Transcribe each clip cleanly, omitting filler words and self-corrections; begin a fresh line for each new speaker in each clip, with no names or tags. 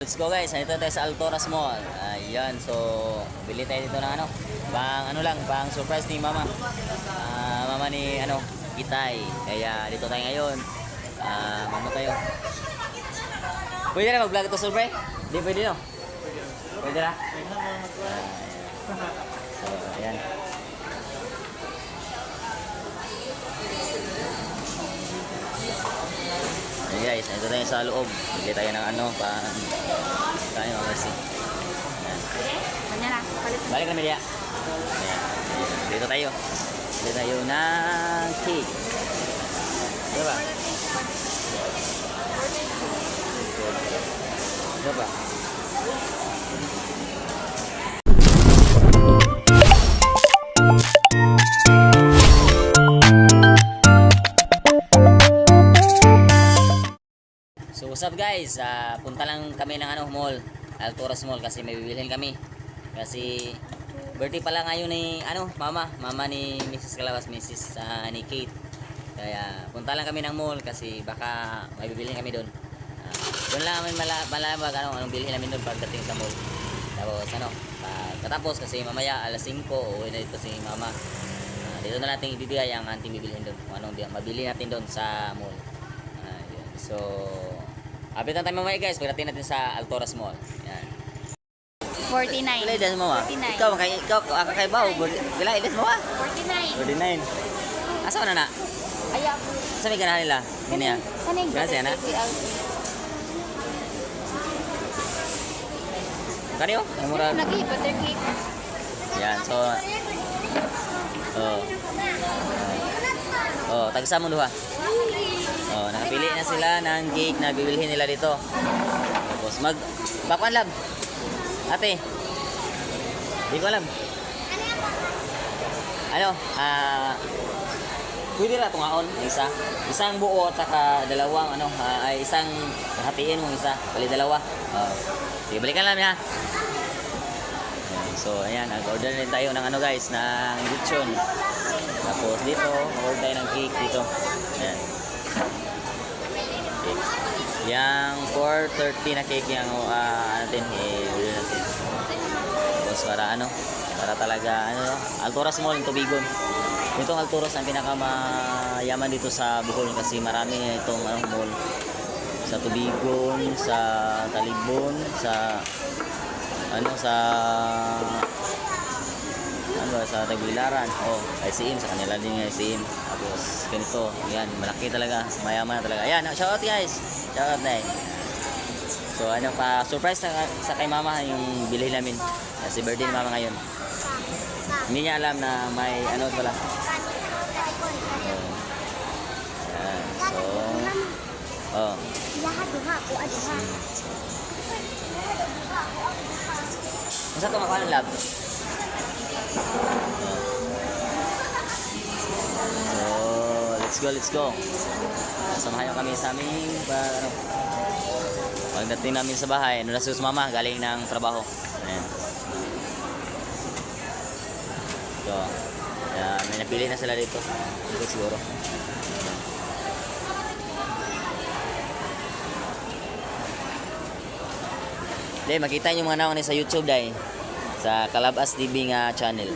Let's go guys, nandito tayo sa Altoras Mall. Ayan, so bili tayo dito ng pang surprise ni mama. Mama ni Kitay. Kaya dito tayo ngayon. Tayo. Pwede na mag-vlog ito surprise? Hindi pwede no? Pwede na? So, ayan. Ayan guys, nandito tayo sa loob. Bili tayo ng tayo kasi.
Ayan.
Balik kami dia. Ayan. Dito tayo. Bili tayo ng cake. Ano ba? Ano ba? So what's up guys, punta lang kami ng mall, Altoras Mall kasi may bibilhin kami. Kasi birthday pala ngayon ni mama ni Mrs. Calabas, Mrs. Ni Kate. Kaya punta lang kami ng mall kasi baka may bibilhin kami doon. Doon lang kami malabag anong bilhin namin doon pagdating sa mall. Tapos katapos kasi mamaya alas 5 uwi na dito si mama. Dito na natin ibibigay ang ating bibilhin doon. Kung anong mabili natin doon sa mall. So update na tayo mamaya guys pagdating natin sa Altoras Mall. Yan.
49.
Pila edad mo ma?
49.
Ikaw kakaibaw. Pila edad mo ma?
49.
49. Asa na na?
Ayaw.
Sa may ganahan nila? Hindi niya?
Kaning
Gracias na? Kaniyo? Ay mura.
Lagi, butter cake.
Yan, so tagsa mo duha. Nakapili na sila ng cake na bibilhin nila dito. Tapos bakwan lab. Ate. Di ko alam. Pwede ra tungaon isa. Isang buo at saka dalawang ay isang hatiin mo isa, bali dalawa. Sige, balikan lang ha. So ayan, nag-order din tayo ng guys, ng lechon. Tapos dito, order tayo ng cake dito. Ayan. Yang 430 na cake yung natin i-order natin. Tapos para talaga Altoras Mall yung Tubigon. Itong Altoras ang pinakamayaman dito sa Bohol kasi marami itong mall. Sa Tubigon, sa Talibon, sa Tagbilaran. ICM sa kanila din yung ICM. Tapos ganito, yan, malaki talaga, mayaman talaga. Ayan, shout out guys. Shout out na So surprise sa kay mama yung bilhin namin. Kasi birthday ni mama ngayon. Hindi niya alam na may pala. Masa ito makuha ng lab? So, let's go. Samahan kami sa aming pagdating namin sa bahay. Na si mama galing ng trabaho. Ayan. So, may napili na sila dito. Dito siguro. Dahil makita nyo mga naon sa YouTube dahil sa Calabas TV nga channel.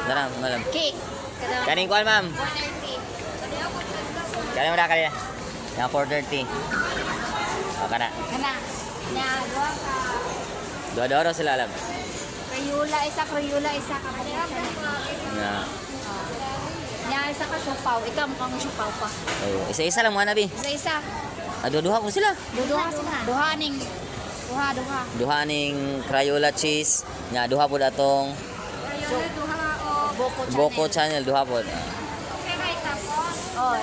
Daram, malam.
Cake.
Kaning kuan ma'am.
430.
Kaning mo na kanina. Yang 430. Kana.
Kana. Nya duha ka.
Dua-dua sila alam.
Krayula isa ka. Nya isa ka siupaw. Ikaw mukhang siupaw pa.
Isa-isa lang mga nabi.
Isa-isa.
Dua-dua ko sila.
Duha ning.
Duha ning Crayola cheese. Nya duha pod atong Boko channel duha pod.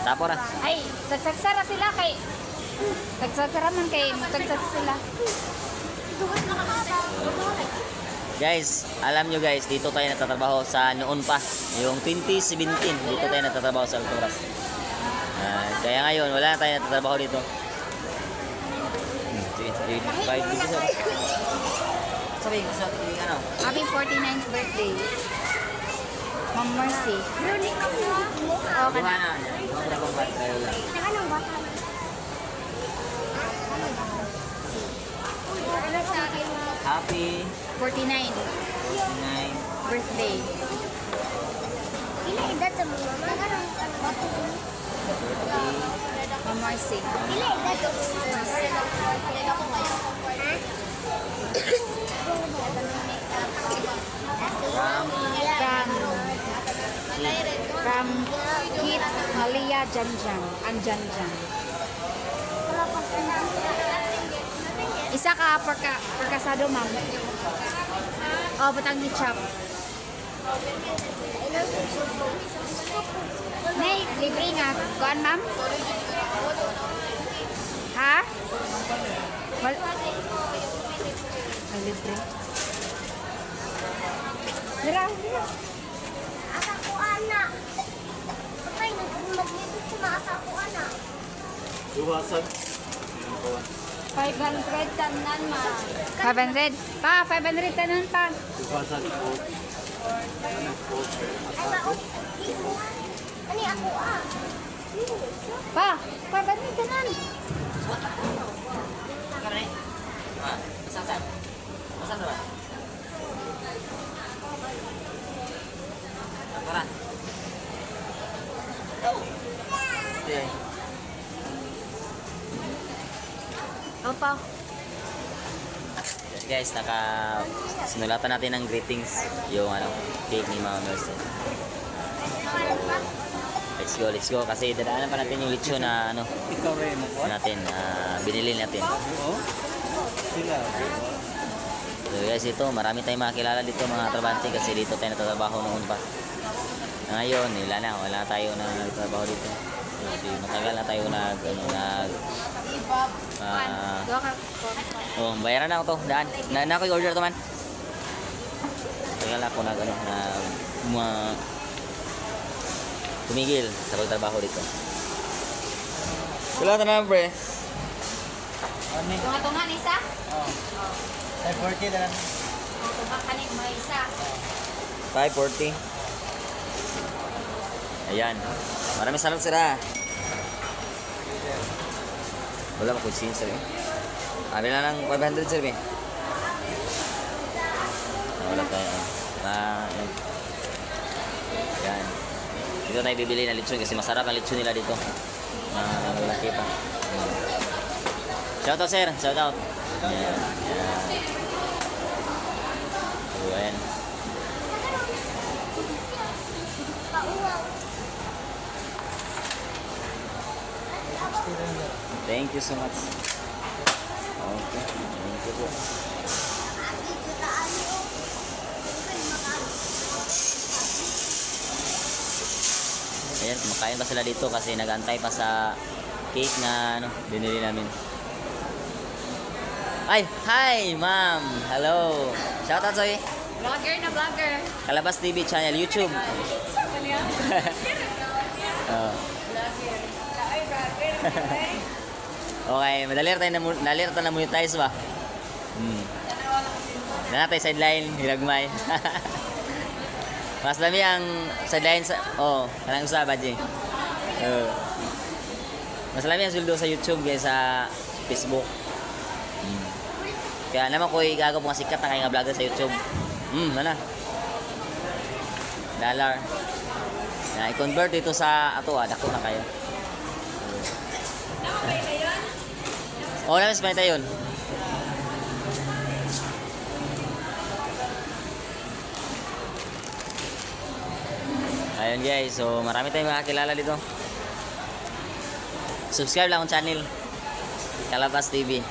Tapos ra.
Ay, tagsagsara sila kay tagsagsara man kay tagsagsara sila.
Guys, alam nyo guys, dito tayo natatrabaho sa noon pa. Yung 2017, dito tayo natatrabaho sa Altoras. Kaya ngayon, wala na tayo natatrabaho dito. Sige, 5 dito sa sabi ko sa
Happy 49th birthday. Ma'am Mercy. Oh,
Buha na. Buha ko ba kayo lang. Happy
49
9
birthday. Ma'am Mercy.
from
From Kit Malia Janjan. Anjanjan. Isa ka perkasado, ma'am. Oh, butang ni chop. Nay, libre nga. Kuan, ma'am? Ha? Wal Ay, libre. Dira, dira.
Asa ko anak. Patay maglibot ko na asa ko anak.
Duhasan.
500 tanan, ma. 500? Pa, 500 tanan pa.
Duhasan po.
Ay ba Ani ako ah.
Pa, 500 tanan.
Kare. Ah, saan? Saan ba? Tara. Okay.
Opo.
Guys, sinulatan natin ng greetings yung cake ni Mama Mercy. Let's go kasi dadaanan pa natin yung lechon na
Ikaw rin mo po?
natin binili natin.
Oo. Sila.
So guys, ito marami tayong makakilala dito mga trabante kasi dito tayo natatrabaho noon pa. Ngayon, wala tayo na nagtrabaho dito. Kasi matagal na tayo bayaran na ako to, daan. Na ako i-order to man. Tagal ako tumigil sa pagtrabaho dito. Wala na lang, pre.
Ano?
Tunga-tunga isa?
Oo. Ay, 40 na lang.
Tunga kanin mo isa.
540. Ayan. Maraming salamat sila. Wala mo kung sir eh. Kami na lang 500 sir eh. Wala tayo. Ayan. Dito tayo bibili ng lechon kasi masarap ang lechon nila dito. Malaki pa. Shout out sir. Shout out. Ayan. Ayan. So, ayan. Thank you so much. Okay. Thank you po. Ayan, kumakain pa sila dito kasi nag-antay pa sa cake na binili namin. Ay, hi, ma'am. Hello. Shout out sa'yo.
Vlogger na vlogger.
Kalabas TV channel, YouTube. Oh. Okay, madalir tayo na monetize ba? Na natin sideline, hilagmay. Mas dami ang sideline sa kanang usa ba di? Mas dami ang sweldo sa YouTube kaysa sa Facebook. Kaya naman ko igago mga sikat na kay nga vlogger sa YouTube. Nana. Dollar. Na i-convert dito sa dako na kayo. Namin sa yun. Ayun guys, so marami tayong makakilala dito. Subscribe lang ang channel Kalabas TV.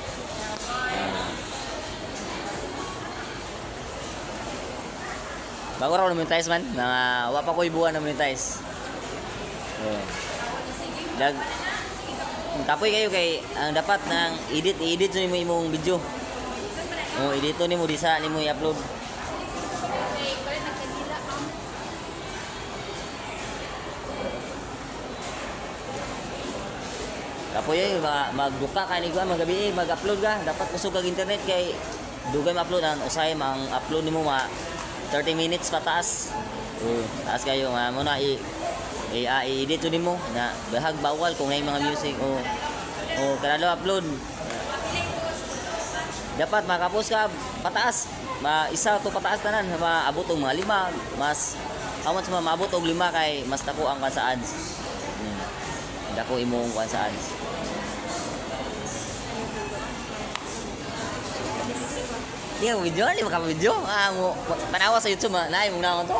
Bago raw na-monetize man, wa pa ko ibuwan na monetize. Tapoy kayo kay ang dapat nang i-edit nimo imong video. Edit nimo disa nimo i-upload. Tapoy ay magbuka ka ni magabi mag-upload ka, dapat usog kag internet kay dugay ma-upload ang usay mang upload nimo 30 minutes pataas. Taas kayo muna i-edit to nimo na bahag bawal kung may mga music o kanalo upload. Dapat makapos ka pataas. Isa to pataas tanan maabot og mga 5 mas amot sa maabot og 5 kay mas dako ang kan sa ads. Dako imong kan sa ads. Di mo video, di maka-video. Mo panawa sa YouTube, naay mong naon to.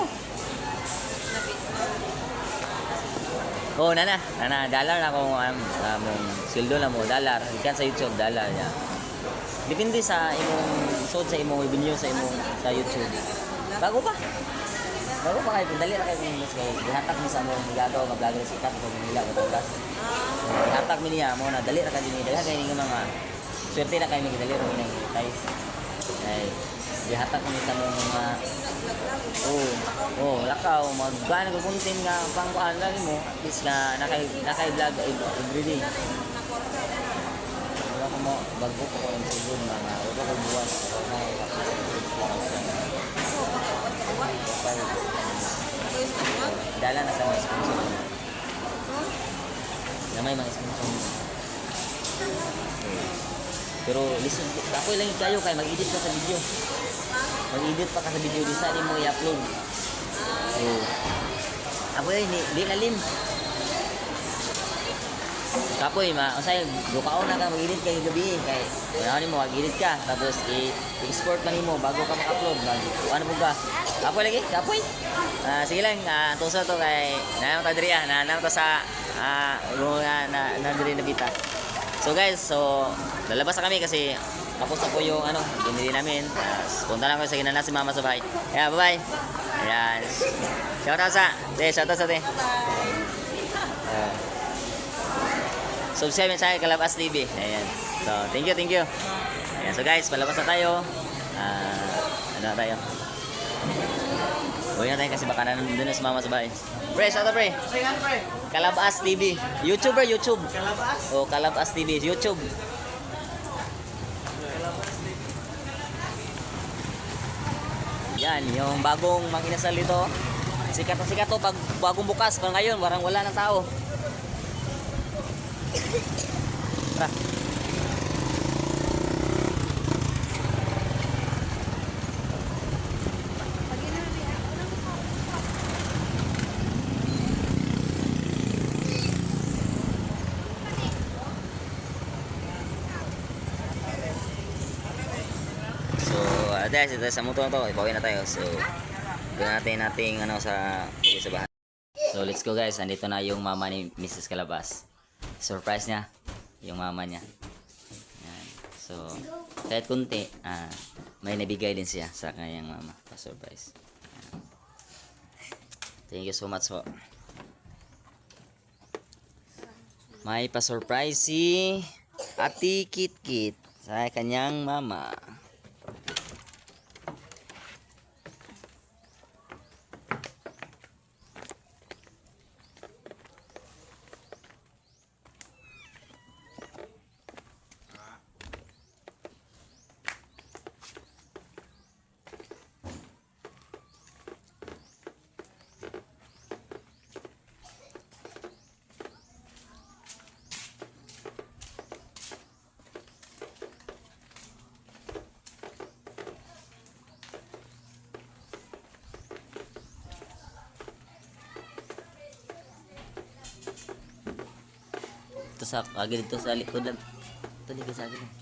Oh, nana, dollar na kung mong sweldo na mo, dollar. Ikan sa YouTube, dollar ya. Depende sa imong sod sa imong revenue sa imong sa YouTube. Bago pa kayo, dali na kayo kung mas kayo. Ihatag mo sa among gagaw, mag-vlogger sikat kung nila Batangas. Ihatag mo niya mo na dali na kayo niya. Dali kayo ng mga swerte na kayo niya, dali na kayo tayo. Ay, ihatag mo sa among mga lakaw, mag-gana ka content nga pangkuhan lagi mo. At least nga nakay-vlog everyday. Wala ko mo, bago ko yung sigod mga wala ko buwan. Dala na sa mga sponsor. Na may mga sponsor. Pero listen, ako lang yung kayo kaya mag-edit ka sa video. Mag-edit pa ka sa video, di saan mo i-upload. So, ako yun, di lalim. Kapoy, usay, dukaon na ka mag-edit kayo gabi. Kaya, ano mo, mag-edit ka. Tapos, i-export man mo bago ka mag-upload. Ano mo ka? Kapoy lagi, kapoy. Sige lang, tuso to kay, nanam to diri, nanam to sa, na diri na bita. So guys, lalabas na kami kasi tapos na po yung binili namin. Punta lang ko sa ginana si mama sa bahay. Yeah, bye-bye. Ayan. Shoutout sa te. Subscribe sa Kalabas TV. Ayan. So, thank you. Ayan. So guys, palabas na tayo. Ano na tayo? Uwi na tayo kasi baka nandun na si mama sa bahay. Pre, shoutout pre. Kalabas TV. YouTube.
Kalabas?
Kalabas TV. YouTube. Yan, yung bagong manginasal dito. Sikat to pag bagong bukas. Pero ngayon, warang wala ng tao. Tara. Guys, ito sa motor to, ipawin na tayo. So, doon natin sa bahay. So, let's go guys. Andito na yung mama ni Mrs. Calabas. Surprise niya yung mama niya. Yan. So, kahit kunti, may nabigay din siya sa kanyang mama. Pa-surprise. Thank you so much po. May pa-surprise si Ate Kit sa kanyang mama. Ito sa agad dito sa likod lang. Ito dito sa agad lang.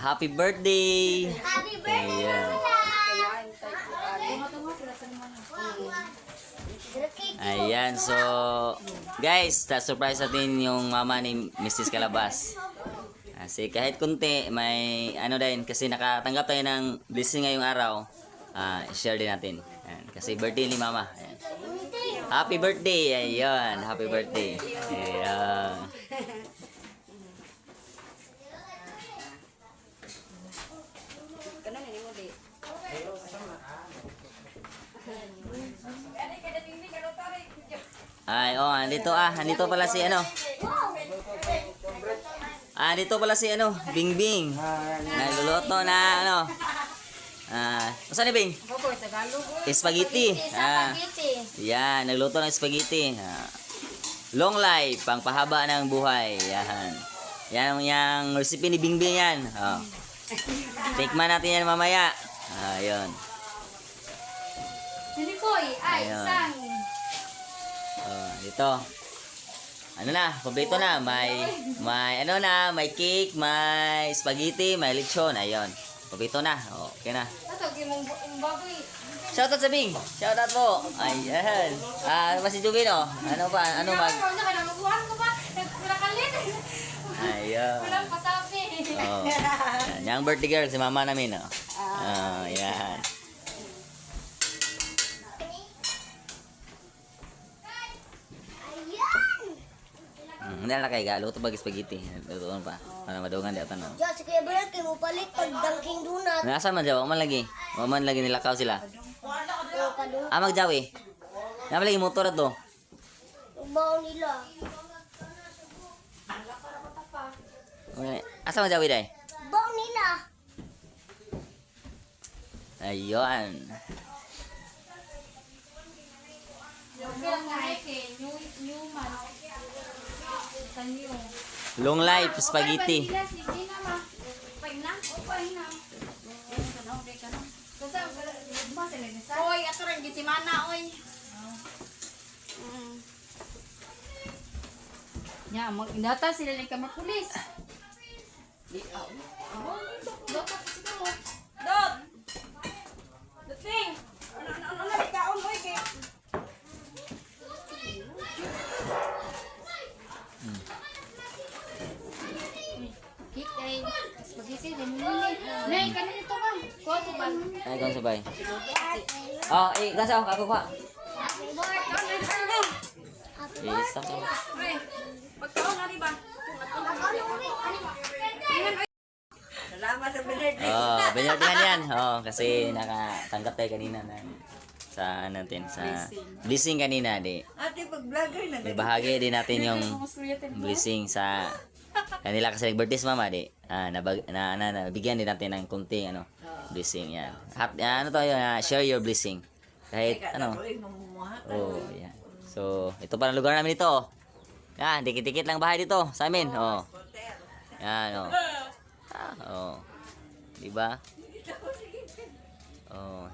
Happy birthday!
Happy birthday,
Ayan. Ayan, so guys, surprise natin yung mama ni Mrs. Calabas. Kasi kahit kunti, may din, kasi nakatanggap tayo ng blessing ngayong araw, share din natin. Ayan. Kasi birthday ni Mama. Ayan. Happy birthday! Ayan, happy birthday. Ayan. Ay, oh, andito pala si ano. Andito pala si ano, Bingbing. Nagluluto na ano. Saan ni Bing? Spaghetti. Yan, nagluto ng spaghetti. Long life, pangpahaba ng buhay. Yan. Yan yung recipe ni Bingbing yan. Oh. Tikman natin yan mamaya. Ayun.
Hindi po ay
Ayun.
sang.
Dito. Ano na, paborito na. May ano na, may cake, may spaghetti, may lechon. Ayun. Paborito na. Okay na.
Ato gimong baboy.
Shoutout sa Bing. Shoutout po. Ayan. Si Jubin, oh. Ano pa? Ano mag...
Ano ka na mabuhan ko ba? Nagkulakalit.
Ayun.
Walang pasabi.
Oh. Yan. Yung birthday girl, si mama namin, oh. Yan.
Ayan!
Hindi na kay luto bag spaghetti. Luto pa. Para madungan di atan, no.
Diyan, sige ba yan? Kayo mo palit pag dunking donut.
Nasaan man jaw? Man lagi. Man lagi nilakaw sila.
Ano ka doon?
Magjawi. Nga lagi motor to.
Ubaw nila.
Asa magjawi day?
Ubaw nila.
Ayun.
Yung nga kay new man. Sanyo.
Long life spaghetti.
Sige na ma. Painam o painam.
Oy, ato rin giti mana, oy.
Nya, mag-indata sila ng kamar pulis. Dota kasi ko.
Dot! Dating! Ano na kaon mo iki?
Kik ay spaghetti din nili. Nay, kanin ito ka. Kuha ko ba?
Ay, kung sabay. Oh, gasaw. Ako kwa. Stop.
Ay, pagkaon na diba? Salamat sa binirdi.
Binyardihan yan. Kasi nakatanggap tayo kanina sa natin sa blessing kanina, di.
Ate, pag-vlogger na.
May bahagi din natin yung blessing sa kanila kasi nag-birthday si Mama, di. Nabigyan din natin ng kunting blessing yan. Ano to yun, share your blessing. Kahit Oh, yan. So, ito pa ang lugar namin dito. Yan, dikit-dikit lang bahay dito sa amin. Yan, Diba?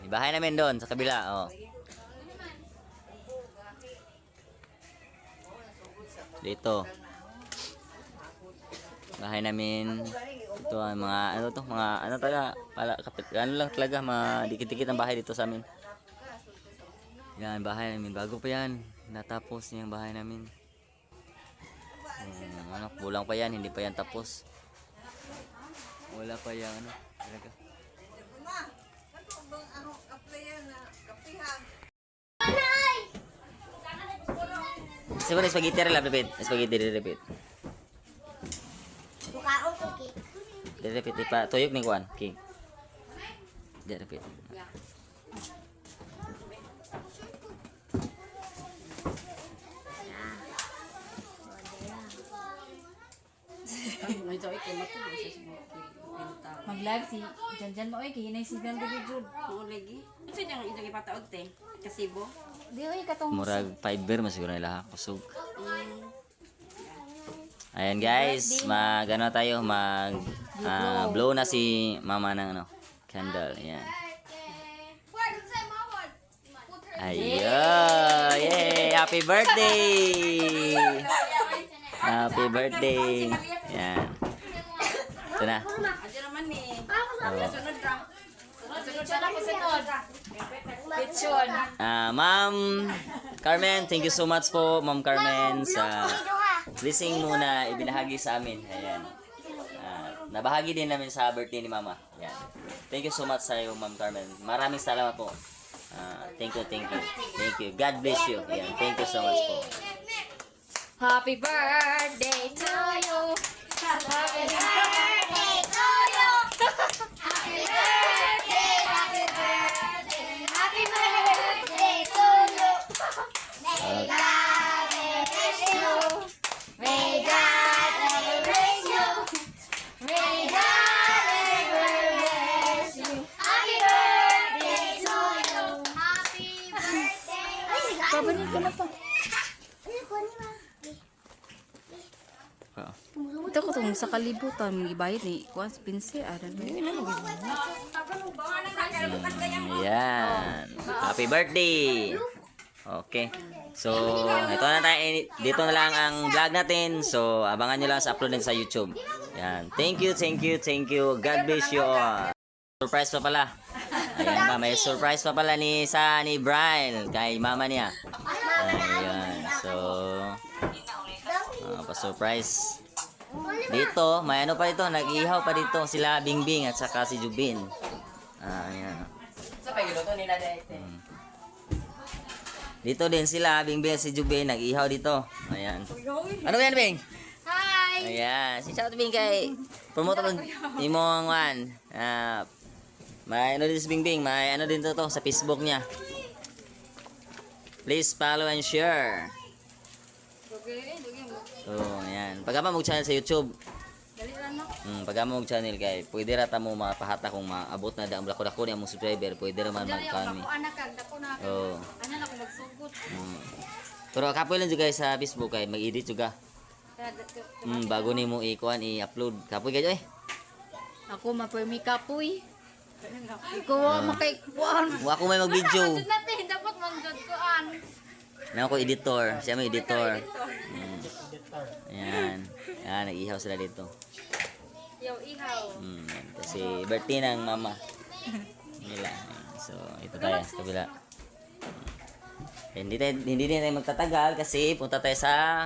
Yung bahay namin doon sa kabila, Dito. Bahay namin. Ito ang mga ano lang talaga, mga dikit-dikit ang bahay dito sa amin. Yan, bahay namin. Bago pa yan. Natapos niya yung bahay namin. Kulang pa yan. Hindi pa yan tapos. Wala pa yan. Talaga. Siguro spaghetti rin lang, repeat. Spaghetti rin, repeat.
Bukaon ko, cake.
Repeat. Ipa, tuyok ni Juan. King. Repeat.
Mag-live si Janjan mo oy kay inay signal dili jud.
Oo, lagi. Ano siya niyang idang ipataod, te? Kasibo?
Di oy katong
Murag fiber masiguro nila kusog. Ayan guys, mag-ano tayo, blow na si Mama ng candle. Ayan. Ayun! Yay! Happy birthday! Happy birthday! Ayan. Ito na.
Adi naman ni. Sunod ra.
Pichon ako sa tod. Pichon.
Ma'am Carmen, thank you so much po, Ma'am Carmen, sa blessing mo na ibinahagi sa amin. Ayan. Nabahagi din namin sa birthday ni Mama. Ayan. Thank you so much sa iyo, Ma'am Carmen. Maraming salamat po. Thank you, thank you. Thank you. God bless you. Ayan, thank you so much po.
Happy birthday to you. Happy
Birthday to you. Happy birthday, happy birthday, happy birthday to you. May God bless you. May God bless you. May God bless you. Happy birthday to you. Happy birthday.
Babalik ka na pa. Ito ko itong sa kalibutan, ibayad ni Kuan Spencer.
Yan. Happy birthday. Okay. So, ito na tayo. Dito na lang ang vlog natin. So, abangan nyo lang sa upload din sa YouTube. Yan. Thank you, thank you, thank you. God bless you all. Surprise pa pala. Ayan ba, may surprise pa pala ni Brian kay mama niya. Ayan. So, pa-surprise. Dito, may ano pa dito, nag-ihaw pa dito sila Bingbing at saka si Jubin. Ayan. Dito din sila Bingbing at si Jubin, nag-ihaw dito. Ayan. Ano ba yan, Bing?
Hi!
Ayan. Si shout Bing kay promote mo imong one. May ano din si Bingbing, may ano din to sa Facebook niya. Please follow and share. So, ayan. Pagka mo channel sa YouTube. Pagka mo channel kay pwede ra ta mo mapahata kung maabot na daang dako ni among subscriber, pwede ra man mag-kami. Oh.
Ano na ako magsugot?
Pero kapoy lang juga sa Facebook kay mag-edit juga. Bago nimo i-kuan i-upload. Kapoy kayo eh.
Ako mapermi kapoy. Ikaw makaikuan.
Wa ko may mag-video.
Natin, dapat manggod kuan.
Na ako editor, siya may editor. Ayan. Ayan, nag-ihaw sila dito.
Yaw ihaw.
Kasi birthday ng mama nila. Ayan. So, ito tayo sa kabila. Hindi din tayo magtatagal kasi punta tayo sa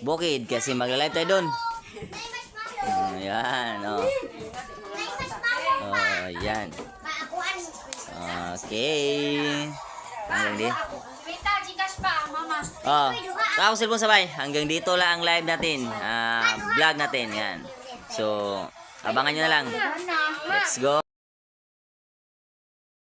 Bukid kasi magla-live tayo doon. Ayan, oh. Oh, ayan. Okay. Hanggang di.
Rita, Gcash pa, mama.
Oh, ako cellphone sabay. Hanggang dito lang ang live natin. Vlog natin, yan. So, abangan nyo na lang. Let's go.